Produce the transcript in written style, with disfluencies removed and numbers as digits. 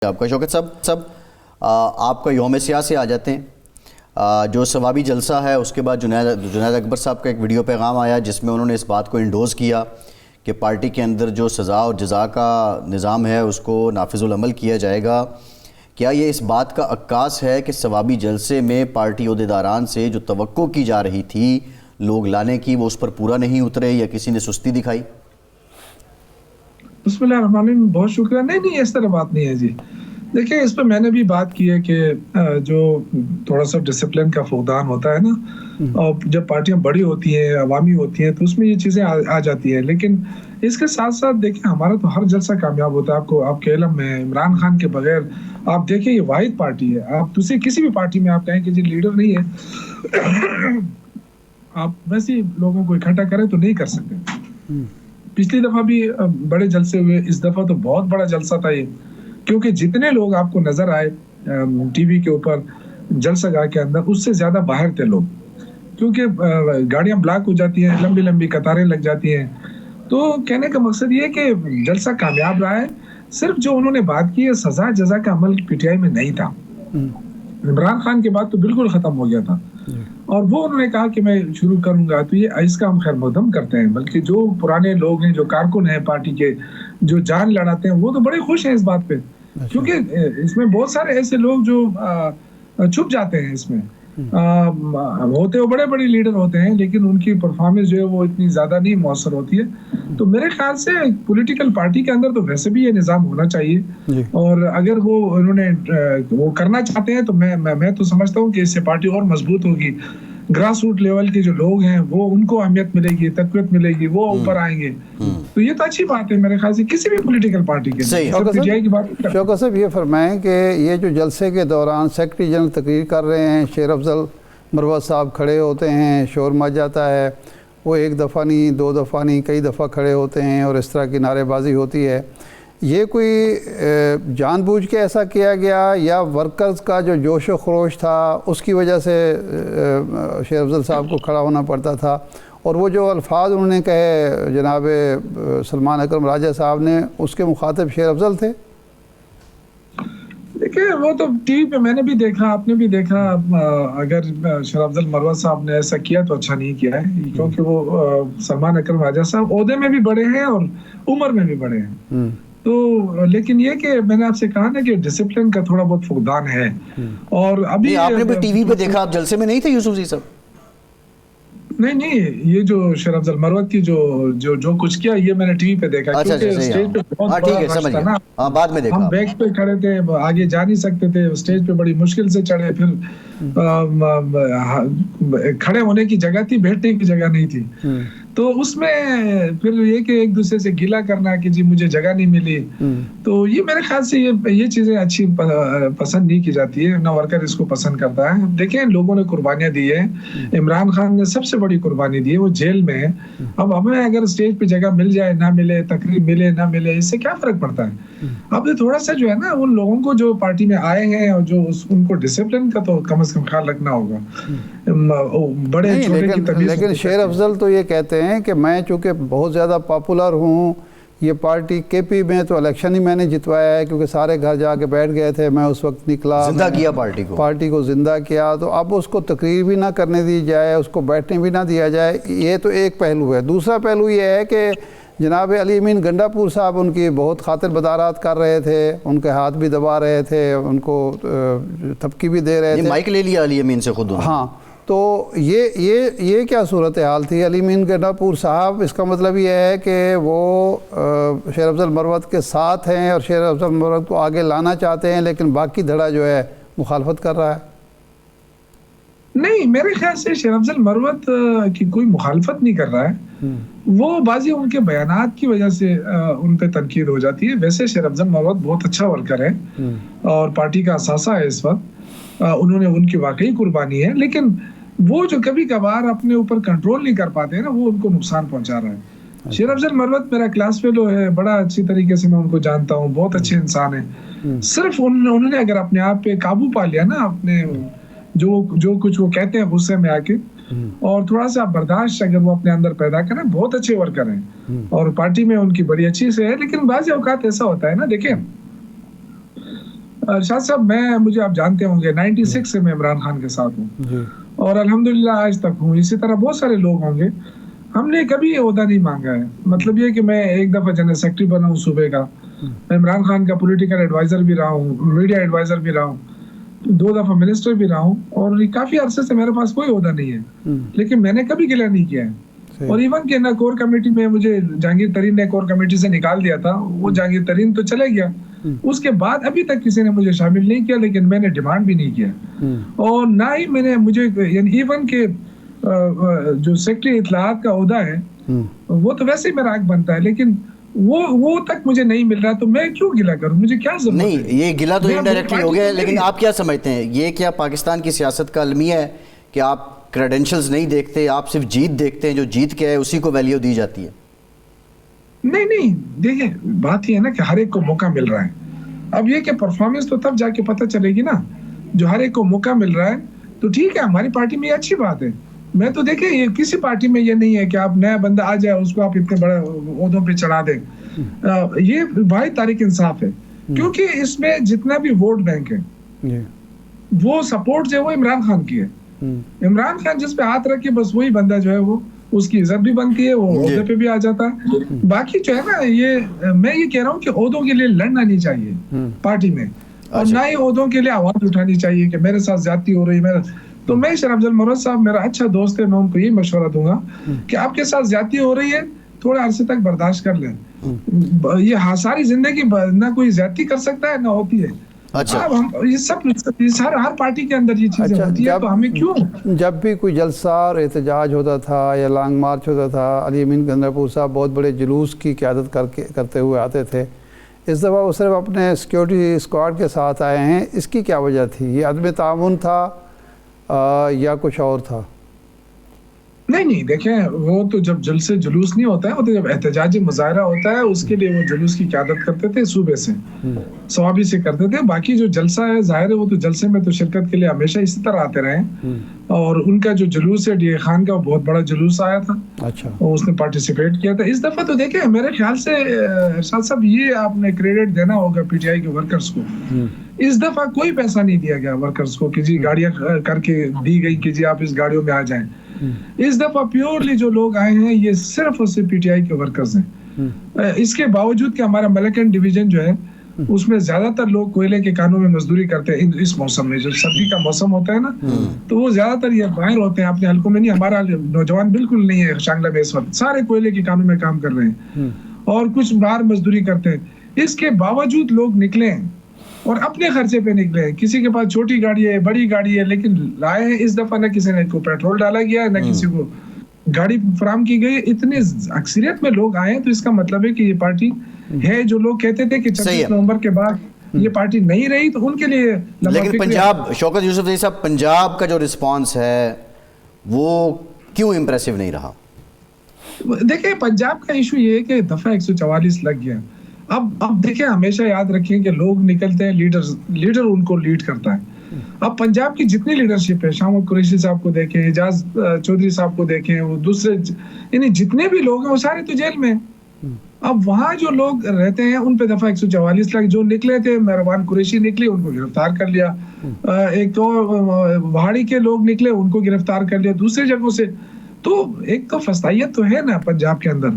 آپ کا شوکت صاحب آپ کا یوم سیاہ سے آ جاتے ہیں. جو ثوابی جلسہ ہے اس کے بعد جنید اکبر صاحب کا ایک ویڈیو پیغام آیا جس میں انہوں نے اس بات کو انڈوز کیا کہ پارٹی کے اندر جو سزا اور جزا کا نظام ہے اس کو نافذ العمل کیا جائے گا. کیا یہ اس بات کا عکاس ہے کہ ثوابی جلسے میں پارٹی عہدیداران سے جو توقع کی جا رہی تھی لوگ لانے کی وہ اس پر پورا نہیں اترے یا کسی نے سستی دکھائی؟ بسم اللہ الرحمن الرحیم. بہت شکریہ. نہیں اس طرح بات نہیں ہے جی. دیکھیں اس پہ میں نے بھی بات کی ہے کہ جو تھوڑا سا ڈسپلن کا فقدان ہوتا ہے نا، اور جب پارٹیاں بڑی ہوتی ہیں عوامی ہوتی ہیں تو اس میں یہ چیزیں آ جاتی ہیں. لیکن اس کے ساتھ ساتھ دیکھیں ہمارا تو ہر جلسہ کامیاب ہوتا ہے. آپ کے علم میں عمران خان کے بغیر آپ دیکھیں یہ واحد پارٹی ہے. آپ دوسری کسی بھی پارٹی میں آپ کہیں کہ جی لیڈر نہیں ہے، آپ ویسے لوگوں کو اکٹھا کریں تو نہیں کر سکتے. پچھلی دفعہ بھی بڑے جلسے ہوئے، اس دفعہ تو بہت بڑا جلسہ تھا یہ، کیونکہ جتنے لوگ آپ کو نظر آئے ٹی وی کے اوپر جلسہ گاہ کے اندر اس سے زیادہ باہر تھے لوگ، کیونکہ گاڑیاں بلاک ہو جاتی ہیں، لمبی لمبی قطاریں لگ جاتی ہیں. تو کہنے کا مقصد یہ کہ جلسہ کامیاب رہا ہے. صرف جو انہوں نے بات کی ہے سزا جزا کا عمل پی ٹی آئی میں نہیں تھا. عمران خان کے بعد تو بالکل ختم ہو گیا تھا، اور وہ انہوں نے کہا کہ میں شروع کروں گا. تو یہ اس کا ہم خیر مقدم کرتے ہیں، بلکہ جو پرانے لوگ ہیں جو کارکن ہیں پارٹی کے جو جان لڑاتے ہیں وہ تو بڑے خوش ہیں اس بات پہ، کیونکہ اس میں بہت سارے ایسے لوگ جو چھپ جاتے ہیں. اس میں ہوتے وہ بڑے بڑے لیڈر ہوتے ہیں لیکن ان کی پرفارمنس جو ہے وہ اتنی زیادہ نہیں مؤثر ہوتی ہے. تو میرے خیال سے پولیٹیکل پارٹی کے اندر تو ویسے بھی یہ نظام ہونا چاہیے، اور اگر انہوں نے وہ کرنا چاہتے ہیں تو میں تو سمجھتا ہوں کہ اس سے پارٹی اور مضبوط ہوگی. گراس روٹ لیول کے جو لوگ ہیں وہ ان کو اہمیت ملے گی، تقویت ملے گی، وہ اوپر آئیں گے. تو یہ تو اچھی بات ہے میرے خیال سے کسی بھی پولیٹیکل پارٹی کے. شوکت صاحب یہ فرمائیں کہ یہ جو جلسے کے دوران سیکرٹری جنرل تقریر کر رہے ہیں، شیر افضل مروت صاحب کھڑے ہوتے ہیں، شور مچ جاتا ہے، وہ ایک دفعہ نہیں دو دفعہ نہیں کئی دفعہ کھڑے ہوتے ہیں اور اس طرح کی نعرے بازی ہوتی ہے، یہ کوئی جان بوجھ کے ایسا کیا گیا یا ورکرز کا جو جوش و خروش تھا اس کی وجہ سے شیر افضل صاحب کو کھڑا ہونا پڑتا تھا؟ اور وہ جو الفاظ انہوں نے کہے جناب سلمان اکرم راجہ صاحب نے، اس کے مخاطب شیر افضل تھے؟ دیکھیں وہ تو ٹی وی پہ میں نے بھی دیکھا، آپ نے بھی دیکھا. اگر شیر افضل مروت صاحب نے ایسا کیا تو اچھا نہیں کیا ہے، کیونکہ وہ سلمان اکرم راجہ صاحب عہدے میں بھی بڑے ہیں اور عمر میں بھی بڑے ہیں. تو لیکن یہ کہ میں نے آپ سے کہا نا کہ ڈسپلن کا تھوڑا بہت فقدان ہے. اور ابھی آپ نے بھی ٹی وی پہ دیکھا، آپ جلسے میں نہیں تھے یوسف جی صاحب؟ نہیں یہ جو شیر افضل مروت کی جو کچھ کیا یہ میں نے ٹی وی پہ دیکھا، کیونکہ اسٹیج پہ بہت بڑا رش تھا نا، بعد میں دیکھا، ہم بیک پہ کھڑے تھے، آگے جا نہیں سکتے تھے، اسٹیج پہ بڑی مشکل سے چڑھے، پھر کھڑے ہونے کی جگہ تھی، بیٹھنے کی جگہ نہیں تھی. تو اس میں پھر یہ کہ ایک دوسرے سے گلہ کرنا کہ جی مجھے جگہ نہیں ملی، تو یہ میرے خیال سے یہ چیزیں اچھی پسند نہیں کی جاتی ہے، نہ ورکر اس کو پسند کرتا ہے. دیکھیں لوگوں نے قربانیاں دی ہیں، عمران خان نے سب سے بڑی قربانی دی ہے، وہ جیل میں ہے. اب ہمیں اگر اسٹیج پہ جگہ مل جائے نہ ملے، تقریر ملے نہ ملے، اس سے کیا فرق پڑتا ہے؟ اب یہ تھوڑا سا جو ہے نا ان لوگوں کو جو پارٹی میں آئے ہیں اور جو ان کو ڈسپلن کا تو کم از کم خیال رکھنا ہوگا. بڑے چھوٹے کی تمیز. لیکن شیر افضل تو یہ کہتے ہیں کہ میں چونکہ بہت زیادہ پاپولر ہوں، یہ پارٹی کے پی میں تو الیکشن ہی میں نے جتوایا ہے، کیونکہ سارے گھر جا کے بیٹھ گئے تھے، میں اس وقت نکلا، زندہ کیا پارٹی کو زندہ کیا. تو اب اس کو تقریر بھی نہ کرنے دی جائے، اس کو بیٹھنے بھی نہ دیا جائے، یہ تو ایک پہلو ہے. دوسرا پہلو یہ ہے کہ جناب علی امین گنڈا پور صاحب ان کی بہت خاطر بدارات کر رہے تھے، ان کے ہاتھ بھی دبا رہے تھے، ان کو تھپکی بھی دے رہے تھے. مائک لے لیا علی امین سے خود. ہاں، تو یہ کیا صورتحال تھی؟ علی امین گنڈا پور صاحب، اس کا مطلب یہ ہے کہ وہ شیر افضل مروت کے ساتھ ہیں اور شیر افضل مروت کو آگے لانا چاہتے ہیں، لیکن باقی دھڑا جو ہے مخالفت کر رہا ہے. نہیں، میرے خیال سے شیر افضل مروت کی کوئی مخالفت نہیں کر رہا ہے. وہ بعضی ان کے بیانات کی وجہ سے ان پہ تنقید ہو جاتی ہے. ویسے شیر افضل مروت بہت اچھا ورکر ہے اور پارٹی کا اثاثہ ہے اس وقت. انہوں نے ان کی واقعی قربانی ہے، لیکن وہ جو کبھی کبھار اپنے اوپر کنٹرول نہیں کر پاتے ہیں نا، وہ ان کو نقصان پہنچا رہا ہے. شیر افضل مروت میرا کلاس فیلو ہے، بڑا اچھی طریقے سے میں ان کو جانتا ہوں، بہت اچھے انسان ہیں. صرف انہوں نے اگر اپنے آپ پہ قابو پا لیا نا، اپنے جو کچھ وہ کہتے ہیں غصے میں آ کے، اور تھوڑا سا برداشت اگر وہ اپنے اندر پیدا کریں، بہت اچھے ورکر ہیں اور پارٹی میں ان کی بڑی اچھی سے ہے. لیکن بعض اوقات ایسا ہوتا ہے نا، دیکھیں ارشاد صاحب مجھے آپ جانتے ہوں گے 96 سے میں عمران خان کے ساتھ ہوں جی اور الحمدللہ آج تک ہوں. اسی طرح بہت سارے لوگ ہوں گے. ہم نے کبھی عہدہ نہیں مانگا ہے. مطلب یہ کہ میں ایک دفعہ جنرل سیکرٹری بنا ہوں صوبے کا, میں عمران خان کا پولیٹیکل ایڈوائزر بھی رہا ہوں, میڈیا ایڈوائزر بھی رہا ہوں, 2 دفعہ منسٹر بھی رہا ہوں, اور کافی عرصے سے میرے پاس کوئی عہدہ نہیں ہے, لیکن میں نے کبھی گلہ نہیں کیا ہے. اور ایون کہ نہ کور کمیٹی میں مجھے جہانگیر ترین نے کور کمیٹی سے نکال دیا تھا, وہ جہانگیر ترین تو چلے گیا, اس کے بعد ابھی تک کسی نے مجھے شامل نہیں کیا, لیکن میں نے ڈیمانڈ بھی نہیں کیا, اور نہ ہی میں نے مجھے یعنی ایون کہ جو سیکرٹری اطلاعات کا عہدہ ہے وہ تو ویسے ہی میرا حق بنتا ہے, لیکن وہ تک مجھے نہیں مل رہا, تو میں کیوں گلہ کروں, مجھے کیا ضرورت ہے. نہیں, یہ گلہ تو انڈائریکٹلی ہو گیا, لیکن آپ کیا سمجھتے ہیں, یہ کیا پاکستان کی سیاست کا المیہ ہے کہ آپ کریڈنشلز نہیں دیکھتے, آپ صرف جیت دیکھتے ہیں, جو جیت کے ہے اسی کو ویلیو دی جاتی ہے؟ نہیں, دیکھیں بات یہ ہے نا کہ ہر ایک کو موقع مل رہا ہے. اب یہ کہ پرفارمنس تو تب جا کے پتہ چلے گی نا, جو ہر ایک کو موقع مل رہا ہے تو ٹھیک ہے, ہماری پارٹی میں یہ اچھی بات ہے. میں تو دیکھیں یہ کسی پارٹی میں یہ نہیں ہے کہ آپ نیا بندہ آ جائے اس کو آپ اتنے بڑے عہدوں پہ چڑھا دیں. یہ بھائی تاریخ انصاف ہے, کیونکہ اس میں جتنا بھی ووٹ بینک ہے وہ سپورٹ جو ہے وہ عمران خان کی ہے. عمران خان جس پہ ہاتھ رکھے بس وہی بندہ جو ہے وہ اس کی عزت بھی بنتی ہے, وہ عہدے پہ بھی آ جاتا ہے. باقی جو ہے نا, میں یہ کہہ رہا ہوں کہ عہدوں کے لیے لڑنا نہیں چاہیے پارٹی میں, اور نہ ہی عہدوں کے لیے آواز اٹھانی چاہیے کہ میرے ساتھ زیادتی ہو رہی ہے. تو میں شیر افضل مرود صاحب میرا اچھا دوست ہے, میں ان کو یہ مشورہ دوں گا کہ آپ کے ساتھ زیادتی ہو رہی ہے, تھوڑے عرصے تک برداشت کر لیں. یہ ساری زندگی نہ کوئی زیادتی کر سکتا ہے نہ ہوتی ہے. اچھا, یہ سب ہر پارٹی کے اندر یہ چیزیں ہوتی ہیں, تو ہمیں کیوں. جب بھی کوئی جلسہ اور احتجاج ہوتا تھا یا لانگ مارچ ہوتا تھا, علی امین گندرپور صاحب بہت بڑے جلوس کی قیادت کرتے ہوئے آتے تھے. اس دفعہ وہ صرف اپنے سیکیورٹی اسکواڈ کے ساتھ آئے ہیں, اس کی کیا وجہ تھی؟ یہ عدم تعاون تھا یا کچھ اور تھا؟ نہیں, دیکھیں وہ تو جب جلسے جلوس نہیں ہوتا ہے, وہ تو جب احتجاجی مظاہرہ ہوتا ہے اس کے لیے وہ جلوس کی قیادت کرتے تھے, صوبے سے صوابی سے کرتے تھے. باقی جو جلسہ ہے ظاہر ہے وہ تو جلسے میں تو شرکت کے لیے ہمیشہ اسی طرح آتے رہے, اور ان کا جو جلوس ہے ڈی اے خان کا بہت بڑا جلوس آیا تھا, اچھا, اور اس نے پارٹیسپیٹ کیا تھا. اس دفعہ تو دیکھیں میرے خیال سے ارشاد صاحب یہ آپ نے کریڈٹ دینا ہوگا پی ٹی آئی کے ورکرز کو, اس دفعہ کوئی پیسہ نہیں دیا گیا ورکرز کو کہ جی گاڑیاں کر کے دی گئی کہ جی آپ اس گاڑیوں میں آ جائیں. اس دفعہ پیورلی جو لوگ آئے ہیں یہ صرف اور صرف پی ٹی آئی کے ورکرز ہیں. اس کے باوجود کہ ہمارا ملکن ڈویژن جو ہے اس میں زیادہ تر لوگ کوئلے کے کانوں میں مزدوری کرتے ہیں. اس موسم میں جو سردی کا موسم ہوتا ہے نا, تو وہ زیادہ تر یہ باہر ہوتے ہیں اپنے حلقوں میں. نہیں, ہمارا نوجوان بالکل نہیں ہے شانگلہ میں اس وقت, سارے کوئلے کے کانوں میں کام کر رہے ہیں اور کچھ باہر مزدوری کرتے ہیں. اس کے باوجود لوگ نکلے ہیں اور اپنے خرچے پہ نکلے ہیں. کسی کے پاس چھوٹی گاڑی ہے, بڑی گاڑی ہے, لیکن لائے ہیں اس دفعہ نہ کسی نے کو پیٹرول ڈالا گیا ہے نہ کسی کو گاڑی فراہم کی گئی. اتنے اکثریت میں لوگ آئے ہیں, تو اس کا مطلب ہے کہ یہ پارٹی ہے. جو لوگ کہتے تھے کہ 26 نومبر کے بعد یہ پارٹی نہیں رہی, تو ان کے لیے. لیکن پنجاب, شوکت یوسف زئی صاحب, پنجاب کا جو رسپانس ہے وہ کیوں امپریسو نہیں رہا؟ دیکھیں پنجاب کا ایشو یہ ہے کہ دفعہ 144 لگ گیا. اب دیکھیں ہمیشہ یاد رکھیں کہ لوگ نکلتے ہیں, لیڈر ان کو لیڈ کرتا ہے. اب پنجاب کی جتنی لیڈرشپ ہے, شاہ محمود قریشی صاحب کو دیکھیں, اعجاز چودھری صاحب کو دیکھیں, وہ دوسرے یعنی جتنے بھی لوگ ہیں وہ سارے تو جیل میں. اب وہاں جو لوگ رہتے ہیں ان پہ دفعہ 144 لاکھ جو نکلے تھے, مہربان قریشی نکلے, ان کو گرفتار کر لیا. ایک تو وہاڑی کے لوگ نکلے, ان کو گرفتار کر لیا دوسری جگہوں سے. تو ایک تو فسادیت تو ہے نا پنجاب کے اندر.